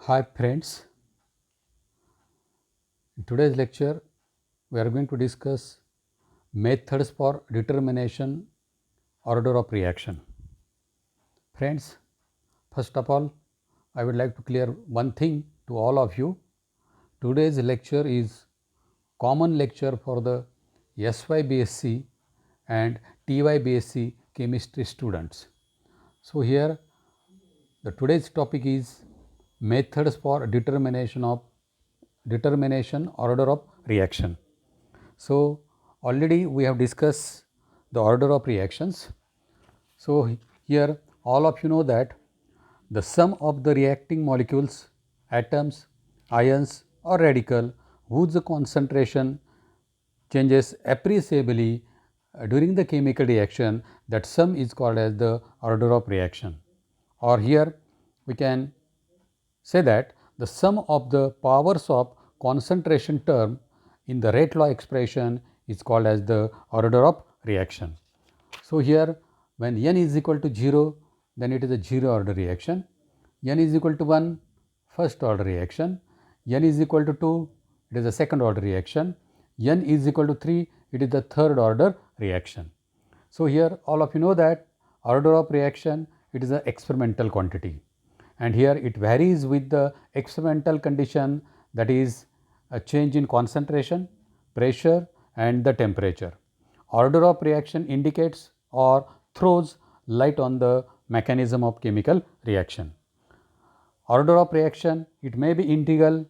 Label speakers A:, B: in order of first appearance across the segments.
A: Hi friends, in today's lecture we are going to discuss methods for determination order of reaction. Friends, first of all I would like to clear one thing to all of you. Today's lecture is common lecture for the SYBSc and TYBSc chemistry students. So here the today's topic is methods for determination order of reaction. So already we have discussed the order of reactions. So here all of you know that the sum of the reacting molecules, atoms, ions or radical whose concentration changes appreciably during the chemical reaction, that sum is called as the order of reaction. Or here we can say that the sum of the powers of concentration term in the rate law expression is called as the order of reaction. So here when n is equal to 0, then it is a 0 order reaction, n is equal to 1, first order reaction, n is equal to 2, it is a second order reaction, n is equal to 3, it is the third order reaction. So here all of you know that order of reaction, it is an experimental quantity, and here it varies with the experimental condition, that is a change in concentration, pressure and the temperature. Order of reaction indicates or throws light on the mechanism of chemical reaction. Order of reaction, it may be integral,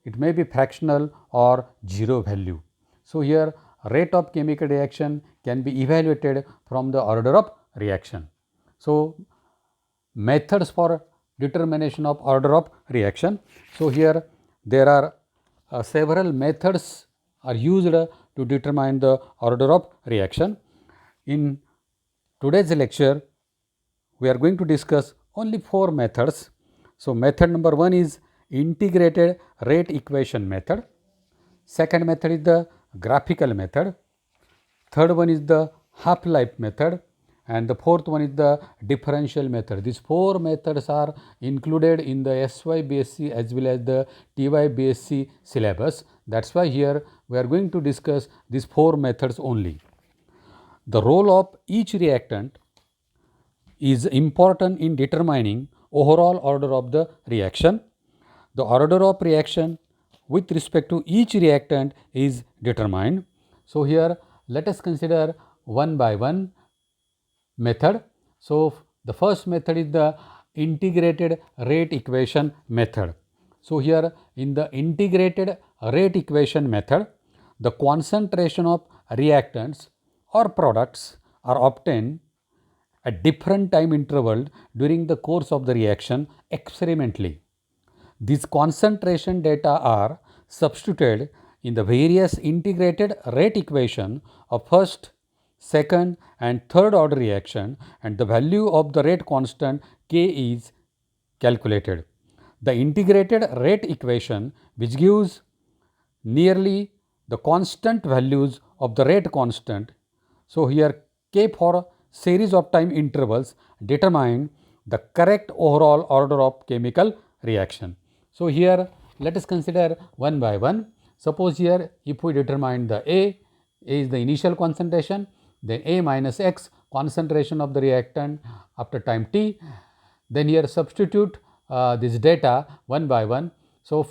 A: it may be fractional or zero value. So here rate of chemical reaction can be evaluated from the order of reaction. So methods for determination of order of reaction. So here there are several methods are used to determine the order of reaction. In today's lecture we are going to discuss only 4 methods. So method number 1 is integrated rate equation method. Second method is the graphical method. Third one is the half-life method, and the fourth one is the differential method. These 4 methods are included in the SYBSc as well as the TYBSc syllabus. That's why here we are going to discuss these 4 methods only. The role of each reactant is important in determining overall order of the reaction. The order of reaction with respect to each reactant is determined. So here let us consider one by one method. So the first method is the integrated rate equation method. So here in the integrated rate equation method, the concentration of reactants or products are obtained at different time interval during the course of the reaction experimentally. These concentration data are substituted in the various integrated rate equation of first, second and third order reaction, and the value of the rate constant K is calculated. The integrated rate equation, which gives nearly the constant values of the rate constant. So here K for series of time intervals determine the correct overall order of chemical reaction. So here let us consider one by one. Suppose here if we determine the A is the initial concentration, then A minus X concentration of the reactant after time t, then here substitute this data one by one. So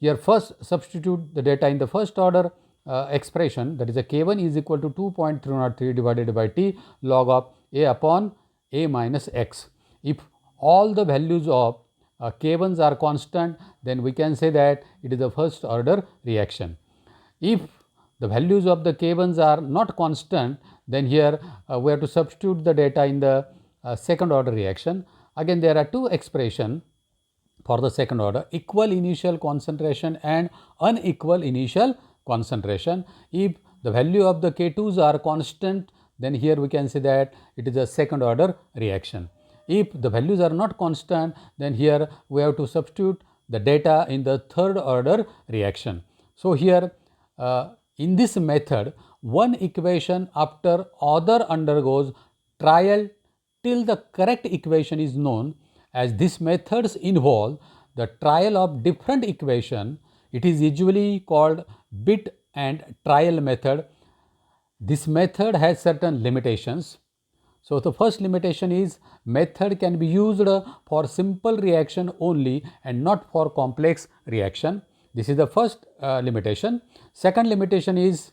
A: here first substitute the data in the first order expression, that is a K1 is equal to 2.303 divided by T log of A upon A minus X. If all the values of K1s are constant, then we can say that it is a first order reaction. If the values of the K1s are not constant, then here we have to substitute the data in the second order reaction. Again there are two expressions for the second order: equal initial concentration and unequal initial concentration. If the value of the K2s are constant, then here we can say that it is a second order reaction. If the values are not constant, then here we have to substitute the data in the third order reaction. So here in this method, one equation after other undergoes trial till the correct equation is known, as these methods involve the trial of different equation, it is usually called bit and trial method. This method has certain limitations. So, the first limitation is method can be used for simple reaction only and not for complex reaction. This is the first limitation. Second limitation is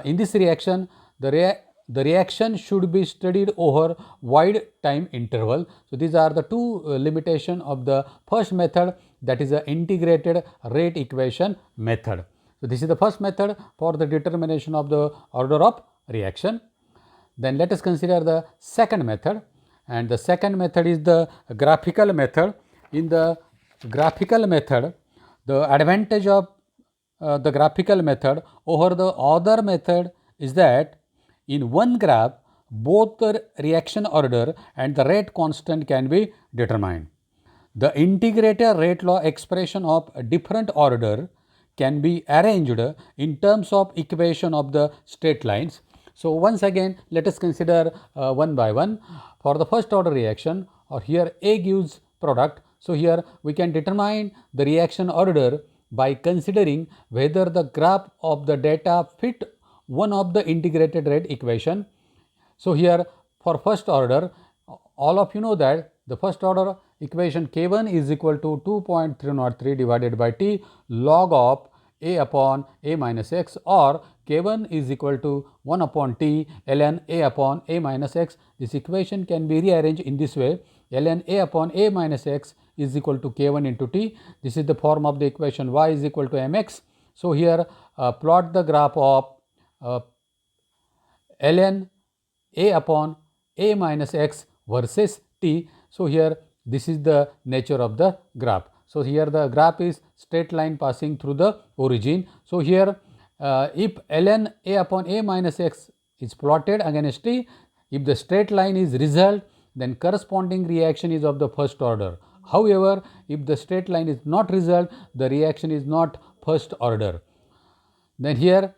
A: in this reaction the reaction should be studied over wide time interval. So, these are the two limitation of the first method, that is the integrated rate equation method. So, this is the first method for the determination of the order of reaction. Then let us consider the second method, and the second method is the graphical method. In the graphical method, the advantage of the graphical method over the other method is that in one graph both the reaction order and the rate constant can be determined. The integrated rate law expression of a different order can be arranged in terms of equation of the straight lines. So, once again let us consider one by one. For the first order reaction, or here A gives product. So, here we can determine the reaction order by considering whether the graph of the data fit one of the integrated rate equation. So, here for first order, all of you know that the first order equation K1 is equal to 2.303 divided by T log of A upon A minus X, or K1 is equal to 1 upon T ln A upon A minus X. This equation can be rearranged in this way: ln A upon A minus X is equal to K1 into T. This is the form of the equation y is equal to mx. So, here plot the graph of ln A upon A minus X versus T. So, here this is the nature of the graph. So, here the graph is straight line passing through the origin. So, here if ln A upon A minus X is plotted against T, if the straight line is result, then corresponding reaction is of the first order. However, if the straight line is not result, the reaction is not first order. Then here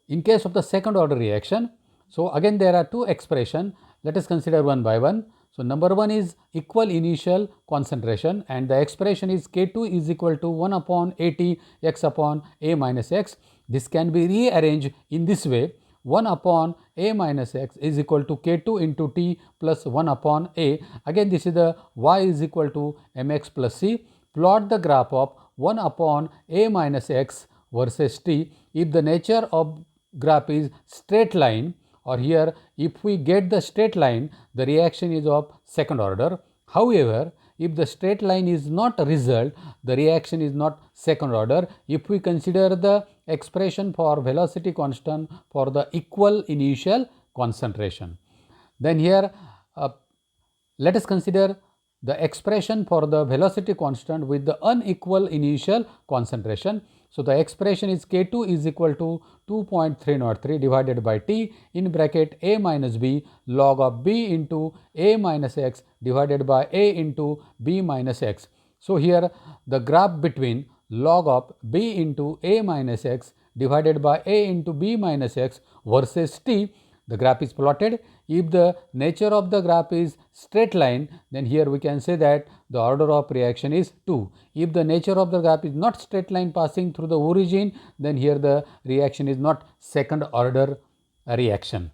A: in case of the second order reaction, so again there are two expressions. Let us consider one by one. So, number one is equal initial concentration, and the expression is K2 is equal to 1 upon AT x upon A minus X. This can be rearranged in this way: 1 upon A minus X is equal to K2 into T plus 1 upon A. Again this is the y is equal to mx plus c. Plot the graph of 1 upon A minus X versus T. If the nature of graph is straight line, or here if we get the straight line, the reaction is of second order. However, if the straight line is not a result, the reaction is not second order. If we consider the expression for velocity constant for the equal initial concentration, then here let us consider the expression for the velocity constant with the unequal initial concentration. So, the expression is K2 is equal to 2.303 divided by T in bracket A minus B log of B into A minus X divided by A into B minus X. So, here the graph between log of B into A minus X divided by A into B minus X versus T, the graph is plotted. If the nature of the graph is straight line, then here we can say that the order of reaction is 2. If the nature of the graph is not straight line passing through the origin, then here the reaction is not second order reaction.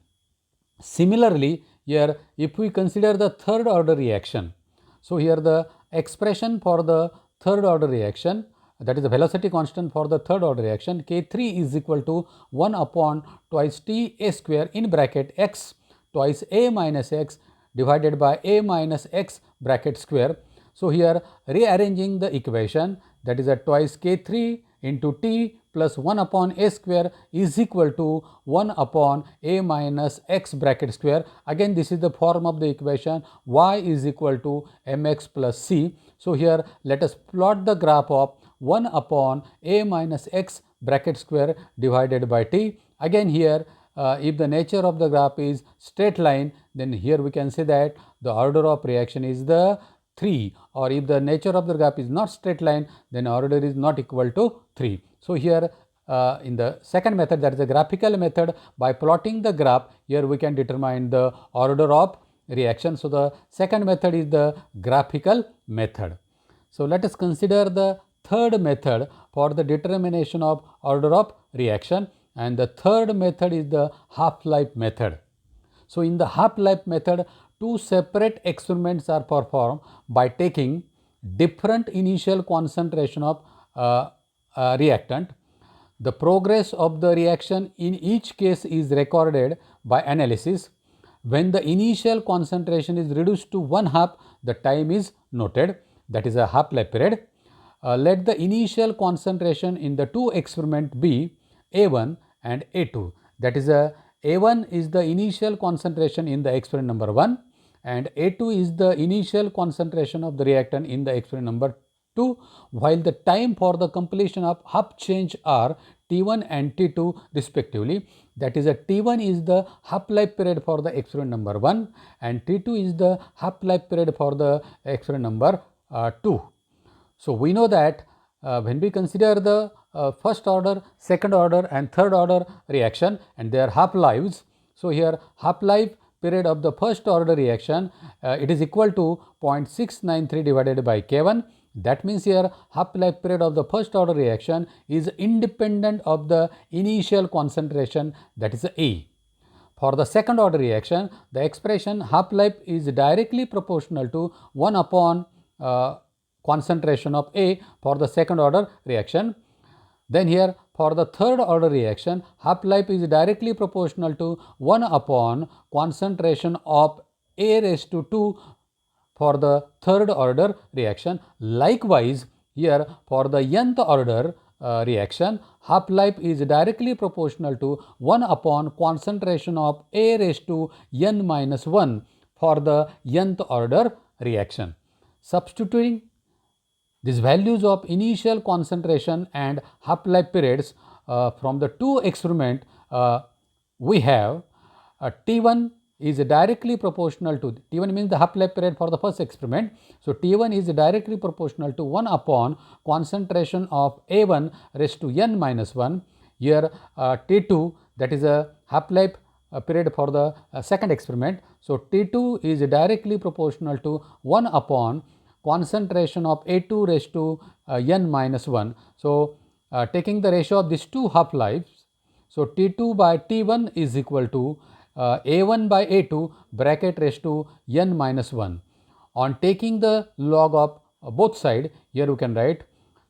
A: Similarly, here if we consider the third order reaction, so here the expression for the third order reaction, that is the velocity constant for the third order reaction, K3 is equal to 1 upon twice T A square in bracket x twice A minus X divided by A minus X bracket square. So, here rearranging the equation, that is at twice K3 into T plus 1 upon A square is equal to 1 upon A minus X bracket square. Again this is the form of the equation y is equal to mx plus c. So, here let us plot the graph of 1 upon A minus X bracket square divided by T. Again here if the nature of the graph is straight line, then here we can say that the order of reaction is the 3, or if the nature of the graph is not straight line, then order is not equal to 3. So, here in the second method, that is the graphical method, by plotting the graph, here we can determine the order of reaction. So, the second method is the graphical method. So let us consider the third method for the determination of order of reaction, and the third method is the half-life method. So in the half-life method, two separate experiments are performed by taking different initial concentration of reactant. The progress of the reaction in each case is recorded by analysis. When the initial concentration is reduced to 1/2, the time is noted, that is a half-life period. Let the initial concentration in the two experiments be A1 and A2. That is A1 is the initial concentration in the experiment number 1, and A2 is the initial concentration of the reactant in the experiment number 2, while the time for the completion of half change are T1 and T2 respectively. That is T1 is the half-life period for the experiment number 1, and T2 is the half-life period for the experiment number 2. So we know that when we consider the first order, second order and third order reaction and their half-lives, so here half-life period of the first order reaction, it is equal to 0.693 divided by K1. That means here half-life period of the first order reaction is independent of the initial concentration, that is A. For the second order reaction, the expression half-life is directly proportional to 1 upon concentration of A for the second order reaction. Then here for the third order reaction, half-life is directly proportional to 1 upon concentration of A raised to 2 for the third order reaction. Likewise, here for the nth order reaction, half-life is directly proportional to 1 upon concentration of A raised to n minus 1 for the nth order reaction. Substituting these values of initial concentration and half-life periods from the two experiments, we have T1 is directly proportional to, T1 means the half-life period for the first experiment. So T1 is directly proportional to 1 upon concentration of A1 raised to n minus 1. Here T2, that is a half-life period for the second experiment. So T2 is directly proportional to 1 upon concentration of A2 raised to n minus 1. So taking the ratio of these two half-lives, so T2 by T1 is equal to A1 by A2 bracket raised to n minus 1. On taking the log of both sides, here you can write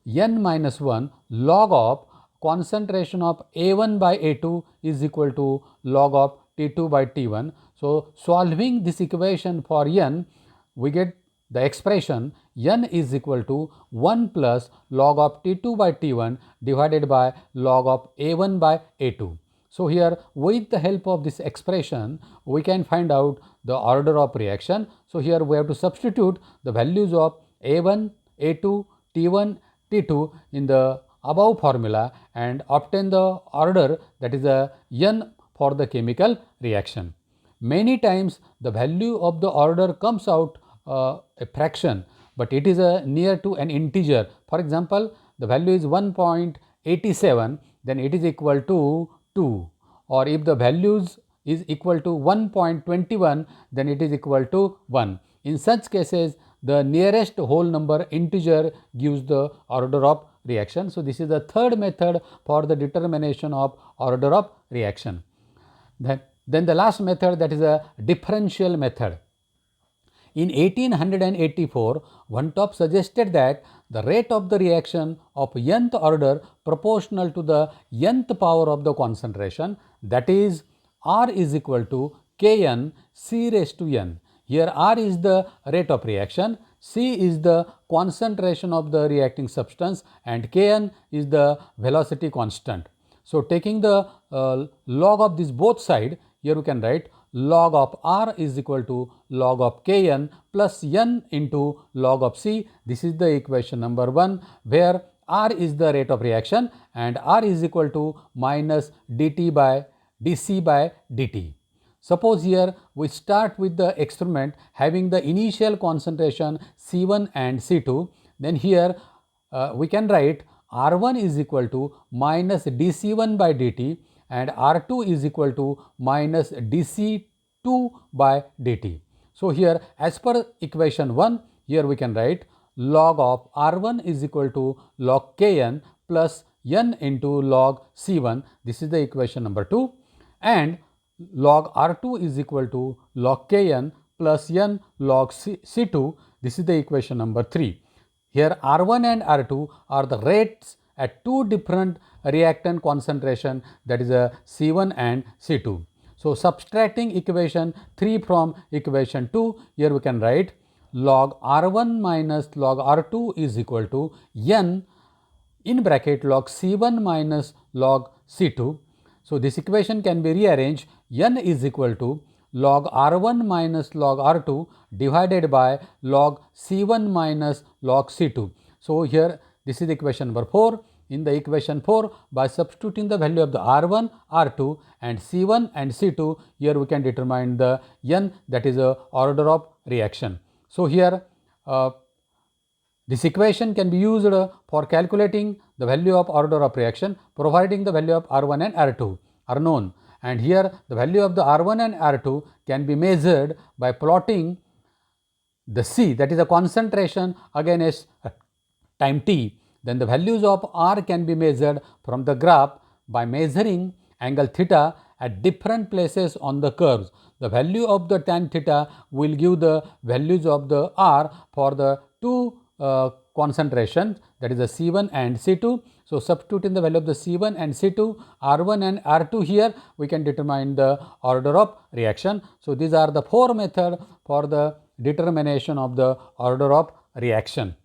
A: n minus 1 log of concentration of A1 by A2 is equal to log of T2 by T1. So solving this equation for n, we get the expression n is equal to 1 plus log of T2 by T1 divided by log of A1 by A2. So here with the help of this expression, we can find out the order of reaction. So here we have to substitute the values of A1, A2, T1, T2 in the above formula and obtain the order, that is n for the chemical reaction. Many times the value of the order comes out a fraction, but it is near to an integer. For example, the value is 1.87, then it is equal to 2, or if the values is equal to 1.21, then it is equal to 1. In such cases, the nearest whole number integer gives the order of reaction. So this is the third method for the determination of order of reaction. Then the last method, that is a differential method. In 1884, Van 't Hoff suggested that the rate of the reaction of nth order proportional to the nth power of the concentration, that is R is equal to Kn C raised to n. Here R is the rate of reaction, C is the concentration of the reacting substance, and Kn is the velocity constant. So taking the log of this both side, here you can write log of R is equal to log of Kn plus n into log of C. This is the equation number 1, where R is the rate of reaction and R is equal to minus dT by dC by dt. Suppose here we start with the experiment having the initial concentration C1 and C2, then here we can write R1 is equal to minus dC1 by dt and R2 is equal to minus dC2 by dt. So here as per equation 1, here we can write log of R1 is equal to log Kn plus n into log C1. This is the equation number 2, and log R2 is equal to log Kn plus n log C2. This is the equation number 3. Here R1 and R2 are the rates at two different reactant concentration, that is a C1 and C2. So, subtracting equation 3 from equation 2, here we can write log R1 minus log R2 is equal to n in bracket log C1 minus log C2. So, this equation can be rearranged. N is equal to log R1 minus log R2 divided by log C1 minus log C2. So, here this is equation number 4. In the equation 4, by substituting the value of the R1, R2 and C1 and C2, here we can determine the N, that is a order of reaction. So, here this equation can be used for calculating the value of order of reaction, providing the value of R1 and R2 are known, and here the value of the R1 and R2 can be measured by plotting the C, that is the concentration, against time t. Then the values of R can be measured from the graph by measuring angle theta at different places on the curves. The value of the tan theta will give the values of the R for the two concentration, that is the C1 and C2. So, substituting the value of the C1 and C2, R1 and R2 here, we can determine the order of reaction. So, these are the 4 methods for the determination of the order of reaction.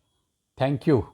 A: Thank you.